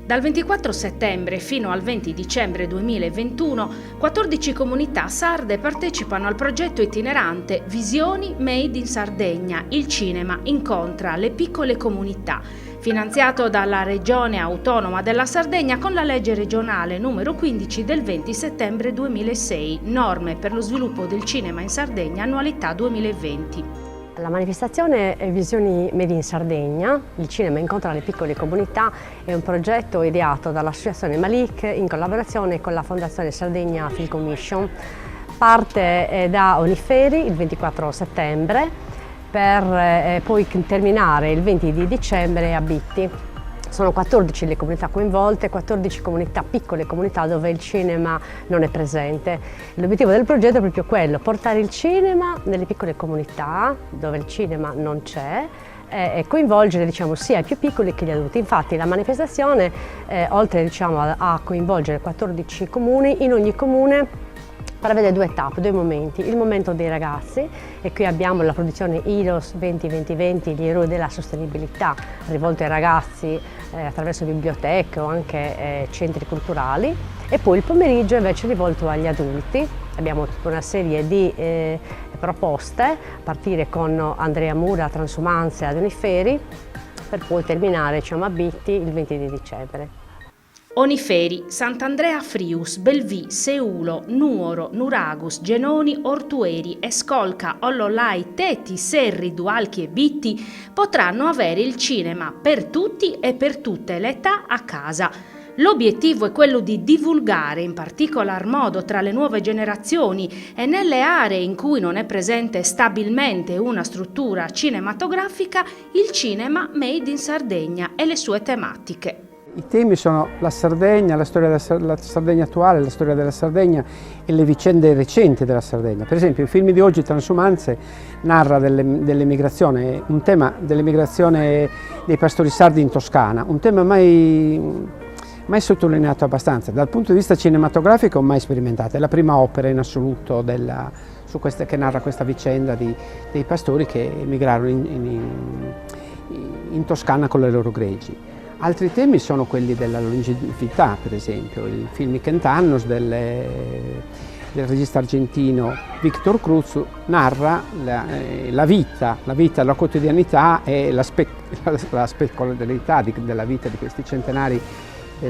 Dal 24 settembre fino al 20 dicembre 2021, 14 comunità sarde partecipano al progetto itinerante Visioni Made in Sardegna. Il cinema incontra le piccole comunità, finanziato dalla Regione Autonoma della Sardegna con la legge regionale numero 15 del 20 settembre 2006, Norme per lo sviluppo del cinema in Sardegna, annualità 2020. La manifestazione Visioni Made in Sardegna, il cinema incontra le piccole comunità, è un progetto ideato dall'Associazione Malik in collaborazione con la Fondazione Sardegna Film Commission. Parte da Oniferi il 24 settembre per poi terminare il 20 di dicembre a Bitti. Sono 14 le comunità coinvolte, 14 comunità, piccole comunità dove il cinema non è presente. L'obiettivo del progetto è proprio quello, portare il cinema nelle piccole comunità dove il cinema non c'è e coinvolgere sia i più piccoli che gli adulti. Infatti la manifestazione, oltre a coinvolgere 14 comuni, in ogni comune prevede due tappe, due momenti. Il momento dei ragazzi, e qui abbiamo la produzione ILOS 2020, gli eroi della sostenibilità, rivolto ai ragazzi attraverso biblioteche o anche centri culturali, e poi il pomeriggio invece rivolto agli adulti. Abbiamo tutta una serie di proposte, a partire con Andrea Mura, Transumanze ad Oniferi, per poi terminare a Bitti il 20 di dicembre. Oniferi, Sant'Andrea Frius, Belvì, Seulo, Nuoro, Nuragus, Genoni, Ortueri, Escolca, Ollolai, Teti, Serri, Dualchi e Bitti potranno avere il cinema per tutti e per tutte le età a casa. L'obiettivo è quello di divulgare in particolar modo tra le nuove generazioni e nelle aree in cui non è presente stabilmente una struttura cinematografica il cinema made in Sardegna e le sue tematiche. I temi sono la Sardegna, la storia della Sardegna attuale, la storia della Sardegna e le vicende recenti della Sardegna. Per esempio il film di oggi, Transumanze, narra dell'emigrazione, un tema dell'emigrazione dei pastori sardi in Toscana, un tema mai sottolineato abbastanza, dal punto di vista cinematografico mai sperimentato. È la prima opera in assoluto che narra questa vicenda dei pastori che emigrarono in Toscana con le loro greggi. Altri temi sono quelli della longevità, per esempio. Il film I Cent'annos del regista argentino Víctor Cruz narra la vita, la quotidianità e la spettacolarità della vita di questi centenari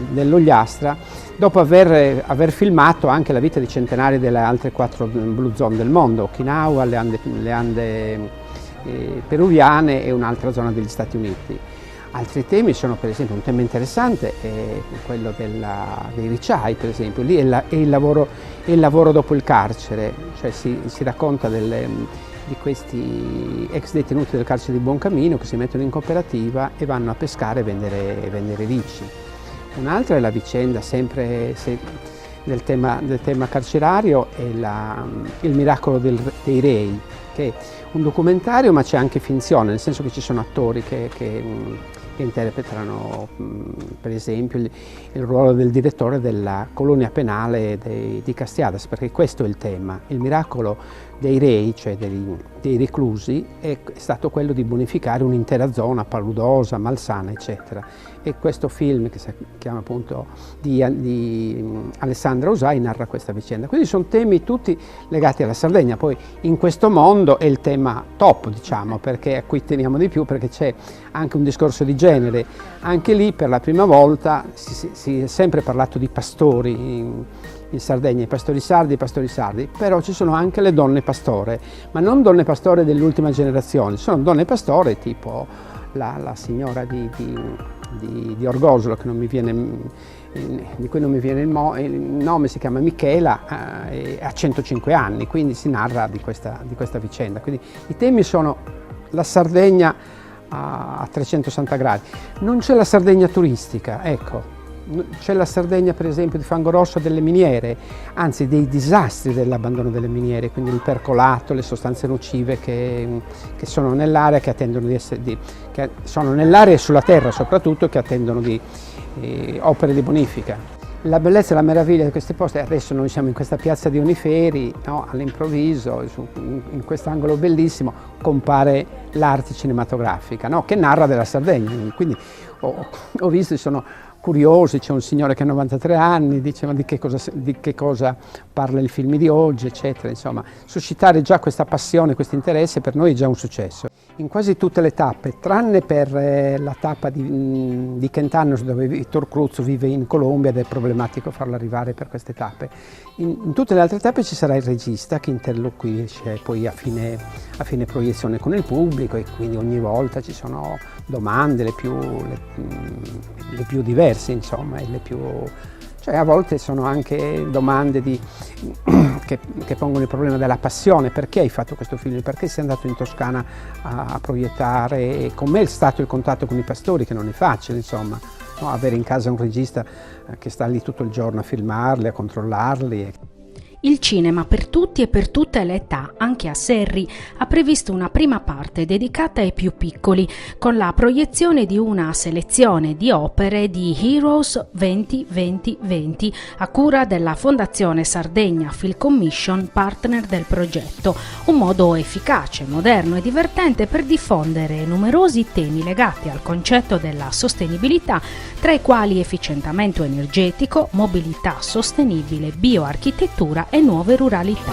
dell'Ogliastra, dopo aver filmato anche la vita di centenari delle altre 4 blue zone del mondo, Okinawa, le Ande peruviane e un'altra zona degli Stati Uniti. Altri temi sono, per esempio, un tema interessante è quello dei ricciai, per esempio. Lì è il lavoro dopo il carcere, cioè si racconta di questi ex detenuti del carcere di Buoncamino che si mettono in cooperativa e vanno a pescare e vendere ricci. Un'altra è la vicenda sempre del tema carcerario, è il miracolo dei rei, che è un documentario ma c'è anche finzione, nel senso che ci sono attori che interpretano per esempio il ruolo del direttore della colonia penale di Castiadas, perché questo è il tema. Il miracolo dei rei, cioè dei reclusi, è stato quello di bonificare un'intera zona paludosa, malsana, eccetera. E questo film, che si chiama appunto di Alessandra Usai, narra questa vicenda. Quindi sono temi tutti legati alla Sardegna. Poi in questo mondo è il tema top, perché a cui teniamo di più, perché c'è anche un discorso di genere. Anche lì per la prima volta si è sempre parlato di pastori in Sardegna, i pastori sardi, però ci sono anche le donne pastore, ma non donne pastore dell'ultima generazione, sono donne pastore tipo la signora di Orgosolo, di cui non mi viene il nome, si chiama Michela, ha 105 anni, quindi si narra di questa vicenda. Quindi i temi sono la Sardegna a 360 gradi. Non c'è la Sardegna turistica, ecco. C'è la Sardegna, per esempio, di fango rosso delle miniere, anzi dei disastri dell'abbandono delle miniere, quindi il percolato, le sostanze nocive che sono nell'area, che attendono che sono nell'area e sulla terra soprattutto, che attendono di opere di bonifica. La bellezza e la meraviglia di questi posti, adesso noi siamo in questa piazza di Oniferi, no? All'improvviso, in quest'angolo bellissimo, compare l'arte cinematografica, no? Che narra della Sardegna, quindi ho visto, ci sono curiosi, c'è un signore che ha 93 anni, dice ma di che cosa parla il film di oggi, eccetera. Insomma, suscitare già questa passione, questo interesse per noi è già un successo. In quasi tutte le tappe, tranne per la tappa di Kentanos dove Victor Cruz vive in Colombia ed è problematico farlo arrivare per queste tappe, in tutte le altre tappe ci sarà il regista che interloquisce poi a fine proiezione con il pubblico e quindi ogni volta ci sono domande le più diverse, insomma, cioè a volte sono anche domande che pongono il problema della passione: perché hai fatto questo film, perché sei andato in Toscana a proiettare, e com'è stato il contatto con i pastori, che non è facile, insomma, no? Avere in casa un regista che sta lì tutto il giorno a filmarli, a controllarli. Il cinema per tutti e per tutte le età, anche a Serri, ha previsto una prima parte dedicata ai più piccoli, con la proiezione di una selezione di opere di Heroes 20-20-20, a cura della Fondazione Sardegna Film Commission, partner del progetto, un modo efficace, moderno e divertente per diffondere numerosi temi legati al concetto della sostenibilità, tra i quali efficientamento energetico, mobilità sostenibile, bioarchitettura e nuove ruralità.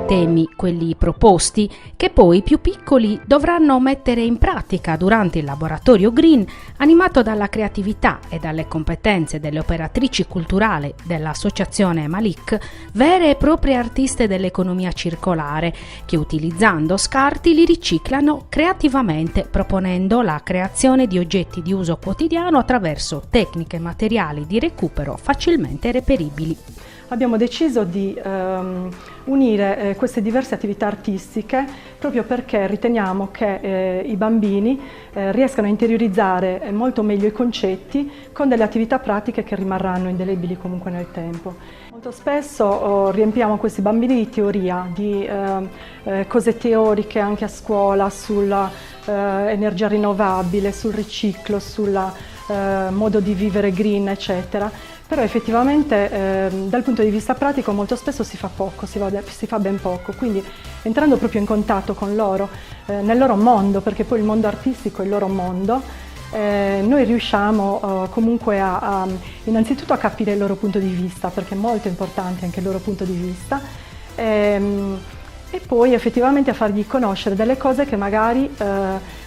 Temi, quelli proposti, che poi i più piccoli dovranno mettere in pratica durante il laboratorio Green, animato dalla creatività e dalle competenze delle operatrici culturali dell'associazione Malik, vere e proprie artiste dell'economia circolare, che utilizzando scarti li riciclano creativamente, proponendo la creazione di oggetti di uso quotidiano attraverso tecniche e materiali di recupero facilmente reperibili. Abbiamo deciso di unire queste diverse attività artistiche proprio perché riteniamo che i bambini riescano a interiorizzare molto meglio i concetti con delle attività pratiche che rimarranno indelebili comunque nel tempo. Molto spesso riempiamo questi bambini di teoria, di cose teoriche anche a scuola sulla energia rinnovabile, sul riciclo, sul modo di vivere green, eccetera. Però effettivamente dal punto di vista pratico molto spesso si fa poco, si fa ben poco, quindi entrando proprio in contatto con loro, nel loro mondo, perché poi il mondo artistico è il loro mondo, noi riusciamo comunque innanzitutto a capire il loro punto di vista, perché è molto importante anche il loro punto di vista, e poi effettivamente a fargli conoscere delle cose che magari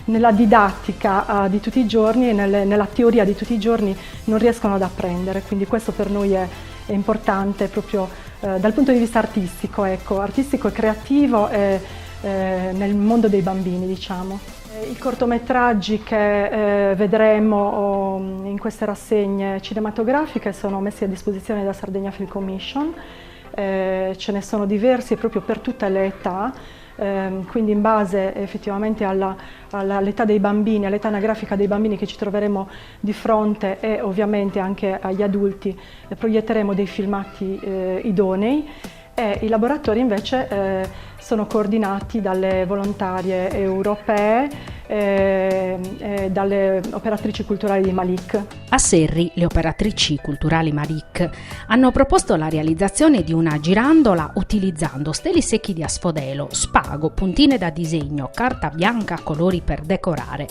nella didattica di tutti i giorni e nella teoria di tutti i giorni non riescono ad apprendere, quindi questo per noi è importante proprio dal punto di vista artistico, ecco, artistico e creativo nel mondo dei bambini, diciamo. I cortometraggi che vedremo in queste rassegne cinematografiche sono messi a disposizione da Sardegna Film Commission. Ce ne sono diversi proprio per tutte le età, quindi in base effettivamente all'età dei bambini, all'età anagrafica dei bambini che ci troveremo di fronte e ovviamente anche agli adulti, proietteremo dei filmati idonei, e i laboratori invece sono coordinati dalle volontarie europee e dalle operatrici culturali di Malik. A Serri, le operatrici culturali Malik hanno proposto la realizzazione di una girandola utilizzando steli secchi di asfodelo, spago, puntine da disegno, carta bianca, colori per decorare.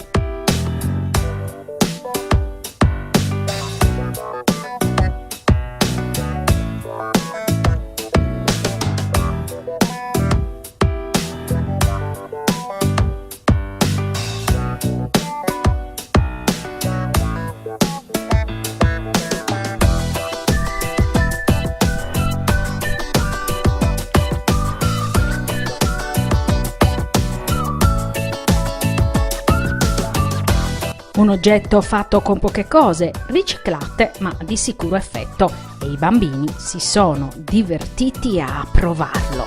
Un oggetto fatto con poche cose, riciclate ma di sicuro effetto, e i bambini si sono divertiti a provarlo.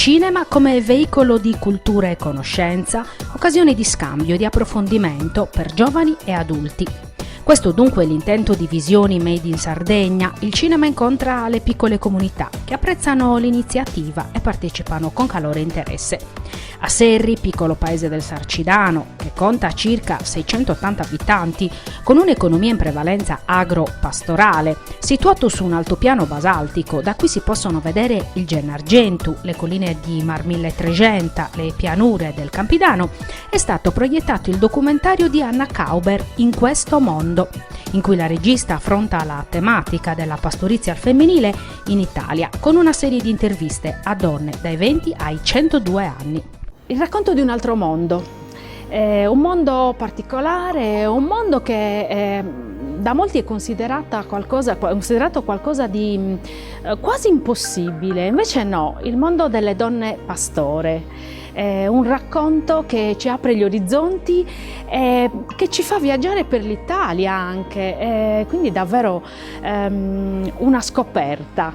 cinema come veicolo di cultura e conoscenza, occasione di scambio e di approfondimento per giovani e adulti. Questo dunque è l'intento di Visioni Made in Sardegna. Il cinema incontra le piccole comunità che apprezzano l'iniziativa e partecipano con calore e interesse. A Serri, piccolo paese del Sarcidano, che conta circa 680 abitanti, con un'economia in prevalenza agro-pastorale, situato su un altopiano basaltico da cui si possono vedere il Gennargentu, le colline di Mar 1300, le pianure del Campidano, è stato proiettato il documentario di Anna Kauber, In questo mondo, in cui la regista affronta la tematica della pastorizia al femminile in Italia, con una serie di interviste a donne dai 20 ai 102 anni. Il racconto di un altro mondo, un mondo particolare, un mondo che da molti è considerato qualcosa di quasi impossibile, invece no, il mondo delle donne pastore. Un racconto che ci apre gli orizzonti, che ci fa viaggiare per l'Italia anche, quindi davvero una scoperta.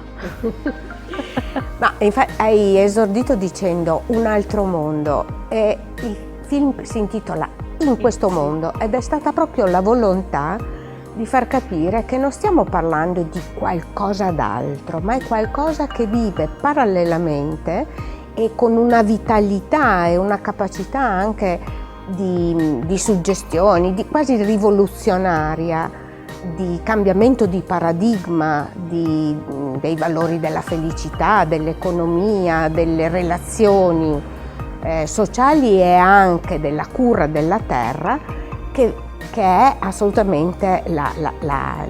Ma infatti hai esordito dicendo un altro mondo e il film si intitola In questo mondo ed è stata proprio la volontà di far capire che non stiamo parlando di qualcosa d'altro, ma è qualcosa che vive parallelamente e con una vitalità e una capacità anche di suggestioni, quasi rivoluzionaria, di cambiamento di paradigma, dei valori della felicità, dell'economia, delle relazioni sociali e anche della cura della terra, che è assolutamente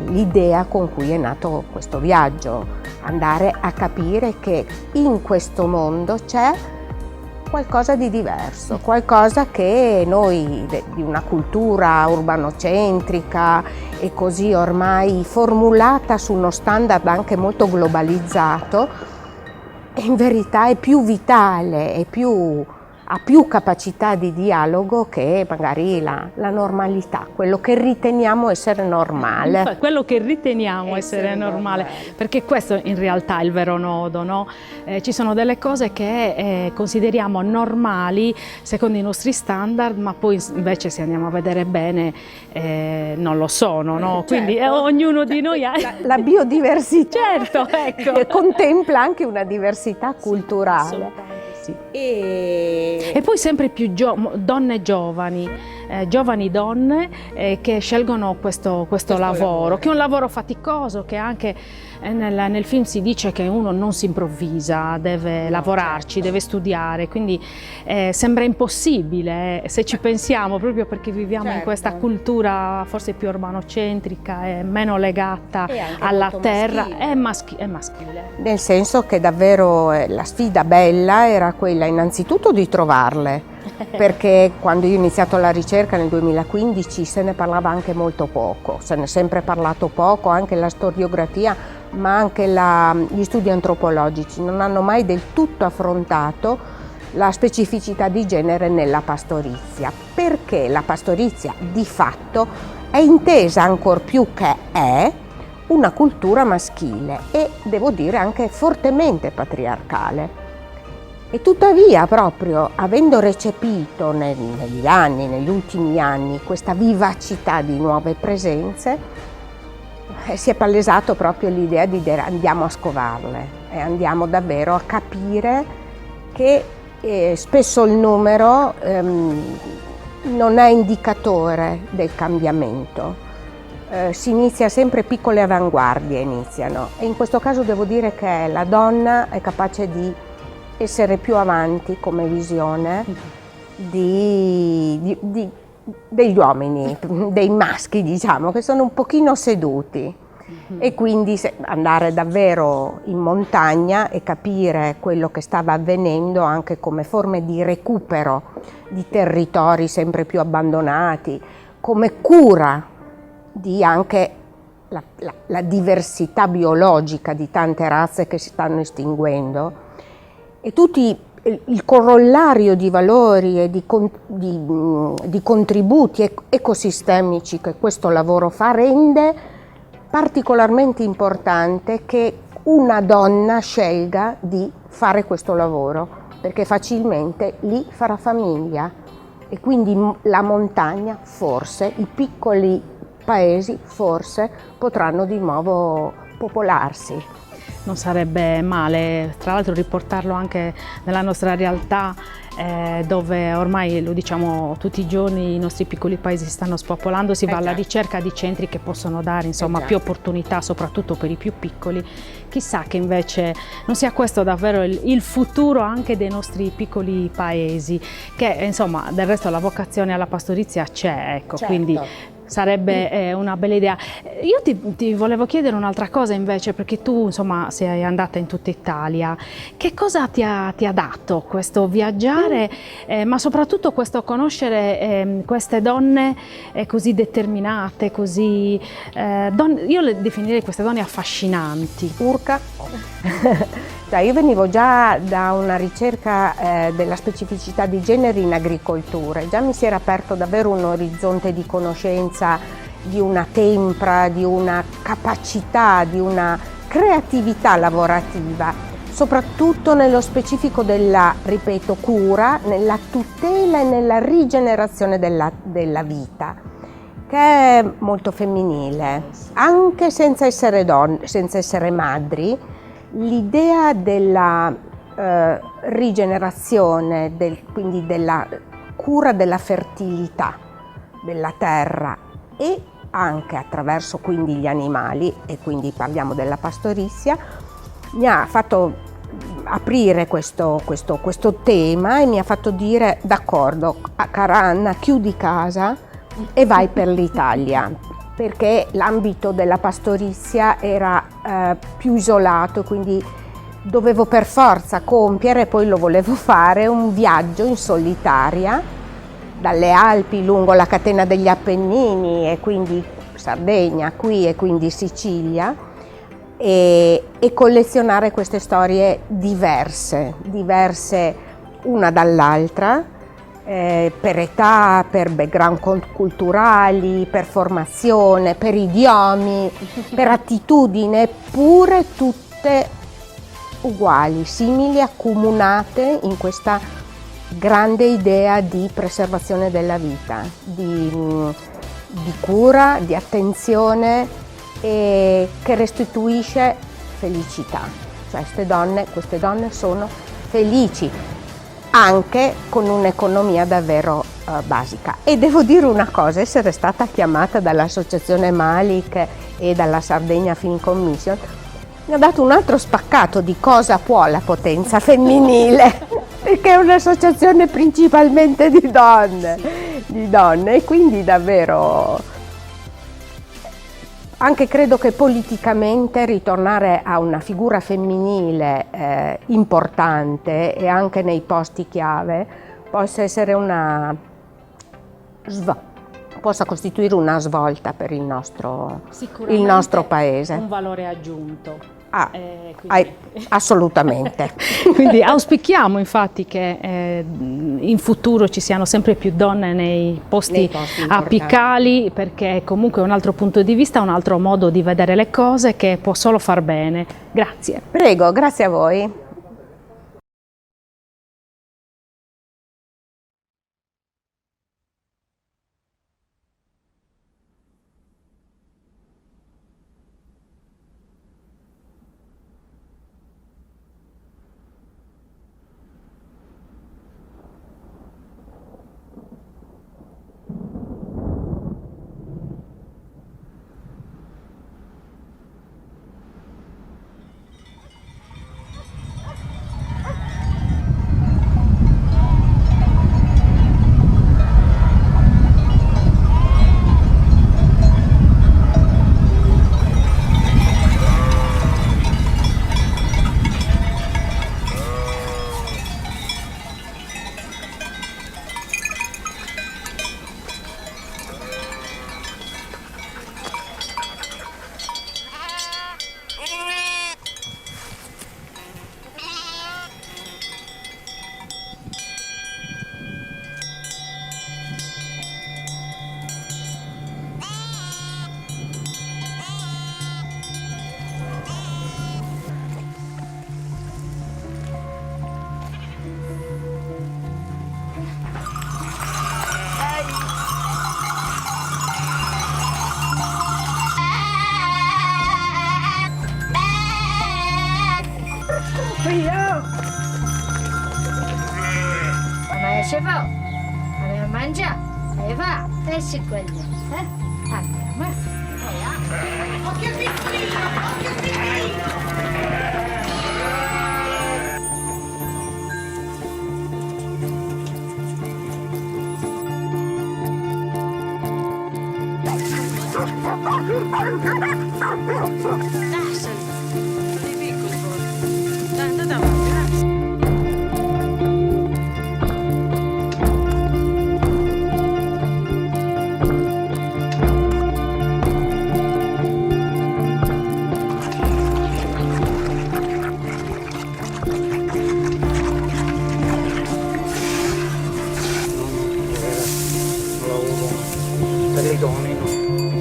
l'idea con cui è nato questo viaggio, andare a capire che in questo mondo c'è qualcosa di diverso, qualcosa che noi di una cultura urbanocentrica e così ormai formulata su uno standard anche molto globalizzato, in verità è più vitale, ha più capacità di dialogo che magari la normalità, quello che riteniamo essere normale. Quello che riteniamo essere normale, perché questo in realtà è il vero nodo, no? Ci sono delle cose che consideriamo normali secondo i nostri standard, ma poi invece se andiamo a vedere bene non lo sono, no? Quindi ognuno di noi ha... La biodiversità, certo, ecco. Che contempla anche una diversità culturale. Sì. E poi sempre più donne giovani, giovani donne che scelgono questo lavoro, che è un lavoro faticoso, che anche nel film si dice che uno non si improvvisa, deve lavorarci, deve studiare, quindi sembra impossibile se ci pensiamo, proprio perché viviamo in questa cultura forse più urbanocentrica e meno legata alla terra, è maschile. Nel senso che davvero la sfida bella era quella innanzitutto di trovarle, perché quando io ho iniziato la ricerca nel 2015 se ne parlava anche molto poco, se ne è sempre parlato poco, anche la storiografia, ma anche gli studi antropologici non hanno mai del tutto affrontato la specificità di genere nella pastorizia, perché la pastorizia di fatto è intesa ancor più che è una cultura maschile e devo dire anche fortemente patriarcale. E tuttavia, proprio avendo recepito negli ultimi anni, questa vivacità di nuove presenze, si è palesato proprio l'idea di dire andiamo a scovarle e andiamo davvero a capire che spesso il numero non è indicatore del cambiamento. Si inizia sempre, piccole avanguardie iniziano, e in questo caso devo dire che la donna è capace di essere più avanti come visione degli uomini, dei maschi, diciamo, che sono un pochino seduti. E quindi andare davvero in montagna e capire quello che stava avvenendo anche come forme di recupero di territori sempre più abbandonati, come cura di anche la diversità biologica di tante razze che si stanno estinguendo, e tutti il corollario di valori e di contributi ecosistemici che questo lavoro fa rende particolarmente importante che una donna scelga di fare questo lavoro, perché facilmente lì farà famiglia e quindi la montagna forse, i piccoli paesi forse potranno di nuovo popolarsi. Non sarebbe male, tra l'altro, riportarlo anche nella nostra realtà, dove ormai, lo diciamo tutti i giorni, i nostri piccoli paesi si stanno spopolando, si va alla ricerca di centri che possono dare, insomma, più opportunità, soprattutto per i più piccoli. Chissà che invece non sia questo davvero il futuro anche dei nostri piccoli paesi, che insomma del resto la vocazione alla pastorizia c'è, ecco, certo. Quindi sarebbe una bella idea. Io ti volevo chiedere un'altra cosa invece, perché tu insomma sei andata in tutta Italia. Che cosa ti ha dato questo viaggiare, ma soprattutto questo conoscere queste donne così determinate, così io le definirei queste donne affascinanti. Urca. Cioè, io venivo già da una ricerca della specificità di genere in agricoltura, già mi si era aperto davvero un orizzonte di conoscenza, di una tempra, di una capacità, di una creatività lavorativa, soprattutto nello specifico della, ripeto, cura, nella tutela e nella rigenerazione della vita, che è molto femminile, anche senza essere donne, senza essere madri. L'idea della rigenerazione, quindi della cura della fertilità della terra e anche attraverso quindi gli animali, e quindi parliamo della pastorizia, mi ha fatto aprire questo tema e mi ha fatto dire: d'accordo, cara Anna, chiudi casa e vai per l'Italia, perché l'ambito della pastorizia era più isolato, quindi dovevo per forza compiere, e poi lo volevo fare, un viaggio in solitaria dalle Alpi lungo la catena degli Appennini e quindi Sardegna qui e quindi Sicilia, e collezionare queste storie diverse una dall'altra, per età, per background culturali, per formazione, per idiomi, per attitudine, eppure tutte uguali, simili, accomunate in questa grande idea di preservazione della vita, di cura, di attenzione, e che restituisce felicità. Cioè queste donne sono felici, anche con un'economia davvero basica. E devo dire una cosa: essere stata chiamata dall'associazione Malik e dalla Sardegna Film Commission mi ha dato un altro spaccato di cosa può la potenza femminile, perché è un'associazione principalmente di donne, e quindi davvero anche credo che politicamente ritornare a una figura femminile importante e anche nei posti chiave possa costituire una svolta per il nostro paese. Un valore aggiunto. Assolutamente. Quindi auspichiamo infatti che in futuro ci siano sempre più donne nei posti apicali, perché comunque è un altro punto di vista, un altro modo di vedere le cose che può solo far bene. Grazie. Prego, grazie a voi. figlio! Ma se fa? Allora mangia, e va, e si quello, Andiamo, occhio piccolino, occhio piccolino!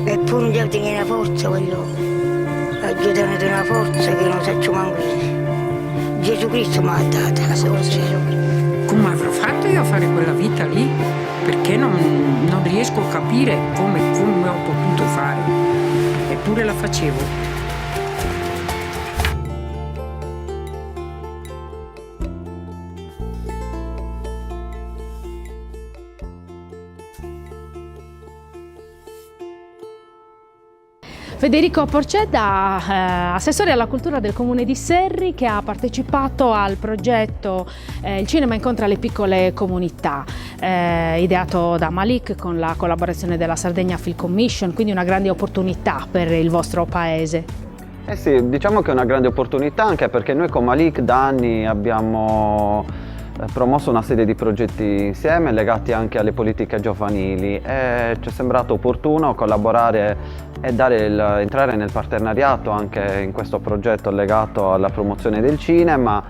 Eppure un Dio tiene una forza quello, aiutano di una forza che non faccio manco io. Gesù Cristo mi ha dato la forza. Come avrò fatto io a fare quella vita lì? Perché non riesco a capire come ho potuto fare, eppure la facevo. Federico Porcedda, assessore alla cultura del Comune di Serri, che ha partecipato al progetto Il cinema incontra le piccole comunità, ideato da Malik con la collaborazione della Sardegna Film Commission, quindi una grande opportunità per il vostro paese. Eh sì, diciamo che è una grande opportunità anche perché noi con Malik da anni abbiamo promosso una serie di progetti insieme legati anche alle politiche giovanili e ci è sembrato opportuno collaborare e entrare nel partenariato anche in questo progetto legato alla promozione del cinema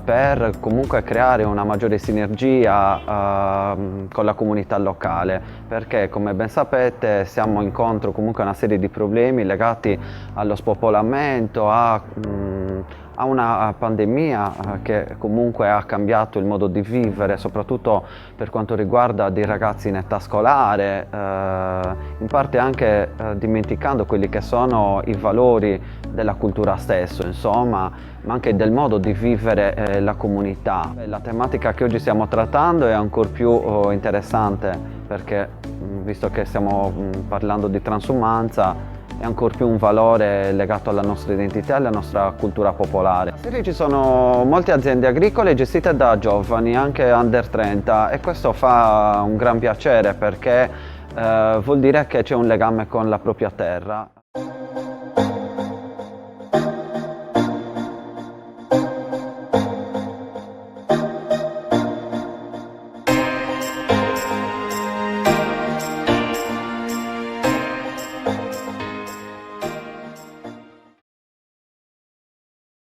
per comunque creare una maggiore sinergia con la comunità locale, perché come ben sapete siamo incontro comunque a una serie di problemi legati allo spopolamento, a una pandemia che comunque ha cambiato il modo di vivere, soprattutto per quanto riguarda dei ragazzi in età scolare, in parte anche dimenticando quelli che sono i valori della cultura stesso, insomma, ma anche del modo di vivere la comunità. La tematica che oggi stiamo trattando è ancora più interessante perché, visto che stiamo parlando di transumanza, è ancora più un valore legato alla nostra identità e alla nostra cultura popolare. A Serri ci sono molte aziende agricole gestite da giovani, anche under 30, e questo fa un gran piacere perché vuol dire che c'è un legame con la propria terra.